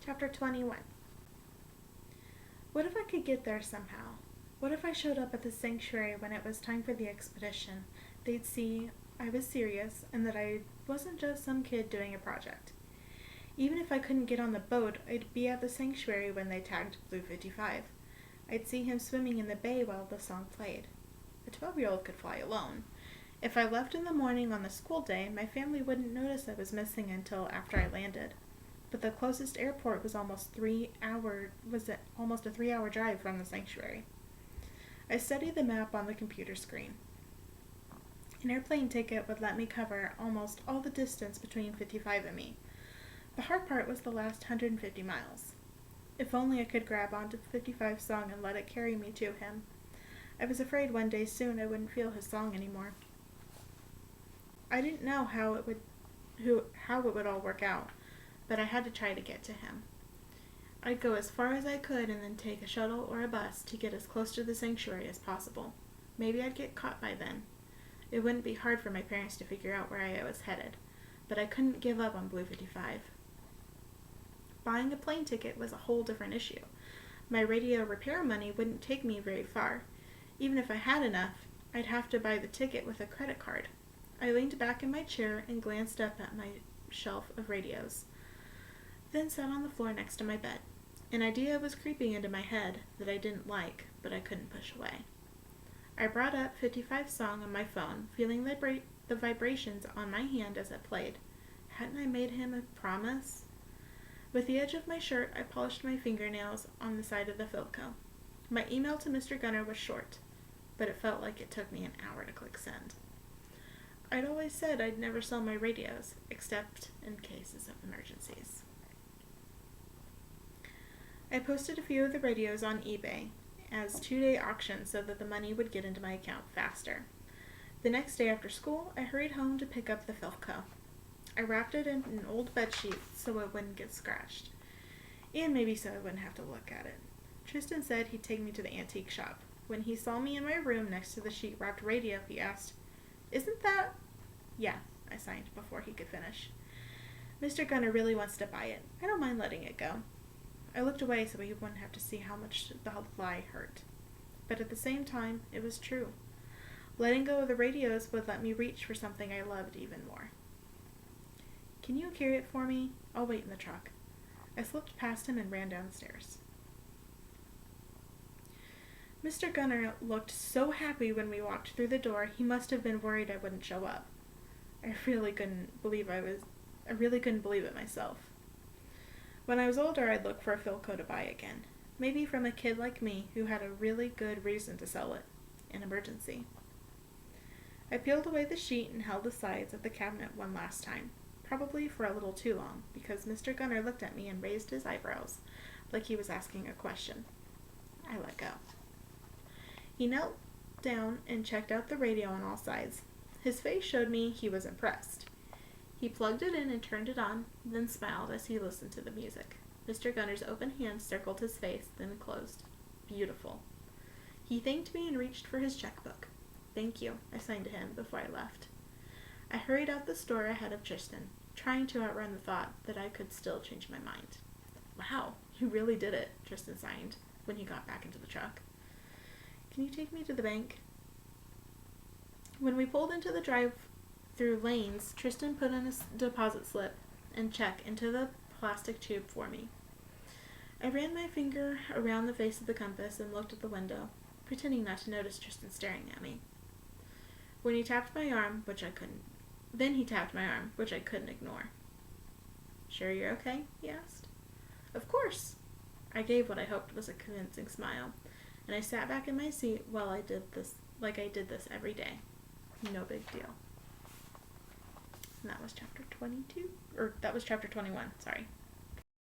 Chapter 21. What if I could get there somehow? What if I showed up at the sanctuary when it was time for the expedition? They'd see I was serious and that I wasn't just some kid doing a project. Even if I couldn't get on the boat, I'd be at the sanctuary when they tagged Blue 55. I'd see him swimming in the bay while the song played. A 12-year-old could fly alone. If I left in the morning on the school day, my family wouldn't notice I was missing until after I landed. But the closest airport was almost a 3-hour drive from the sanctuary. I studied the map on the computer screen. An airplane ticket would let me cover almost all the distance between 55 and me. The hard part was the last 150 miles. If only I could grab onto 55's song and let it carry me to him. I was afraid one day soon I wouldn't feel his song anymore. I didn't know how it would all work out, but I had to try to get to him. I'd go as far as I could and then take a shuttle or a bus to get as close to the sanctuary as possible. Maybe I'd get caught by then. It wouldn't be hard for my parents to figure out where I was headed, but I couldn't give up on Blue 55. Buying a plane ticket was a whole different issue. My radio repair money wouldn't take me very far. Even if I had enough, I'd have to buy the ticket with a credit card. I leaned back in my chair and glanced up at my shelf of radios, then sat on the floor next to my bed. An idea was creeping into my head that I didn't like, but I couldn't push away. I brought up 55's song on my phone, feeling the vibrations on my hand as it played. Hadn't I made him a promise? With the edge of my shirt, I polished my fingernails on the side of the Philco. My email to Mr. Gunner was short, but it felt like it took me an hour to click send. I'd always said I'd never sell my radios, except in cases of emergencies. I posted a few of the radios on eBay as 2-day auctions so that the money would get into my account faster. The next day after school, I hurried home to pick up the Philco. I wrapped it in an old bedsheet so it wouldn't get scratched, and maybe so I wouldn't have to look at it. Tristan said he'd take me to the antique shop. When he saw me in my room next to the sheet-wrapped radio, he asked, "Isn't that—" "Yeah," I signed before he could finish. "Mr. Gunner really wants to buy it. I don't mind letting it go." I looked away so he wouldn't have to see how much the lie hurt. But at the same time, it was true. Letting go of the radios would let me reach for something I loved even more. "Can you carry it for me? I'll wait in the truck." I slipped past him and ran downstairs. Mr. Gunner looked so happy when we walked through the door, he must have been worried I wouldn't show up. I really couldn't believe it myself. When I was older, I'd look for a Philco to buy again. Maybe from a kid like me who had a really good reason to sell it. An emergency. I peeled away the sheet and held the sides of the cabinet one last time. Probably for a little too long, because Mr. Gunner looked at me and raised his eyebrows, like he was asking a question. I let go. He knelt down and checked out the radio on all sides. His face showed me he was impressed. He plugged it in and turned it on, then smiled as he listened to the music. Mr. Gunner's open hand circled his face, then closed. Beautiful. He thanked me and reached for his checkbook. "Thank you," I signed to him before I left. I hurried out the store ahead of Tristan, trying to outrun the thought that I could still change my mind. "Wow, you really did it," Tristan signed when he got back into the truck. "Can you take me to the bank?" When we pulled into the drive-through lanes, Tristan put in a deposit slip and check into the plastic tube for me. I ran my finger around the face of the compass and looked at the window, pretending not to notice Tristan staring at me. He tapped my arm, which I couldn't ignore. "Sure you're okay?" he asked. "Of course." I gave what I hoped was a convincing smile, and I sat back in my seat while I did this every day. No big deal. And that was chapter 21, sorry.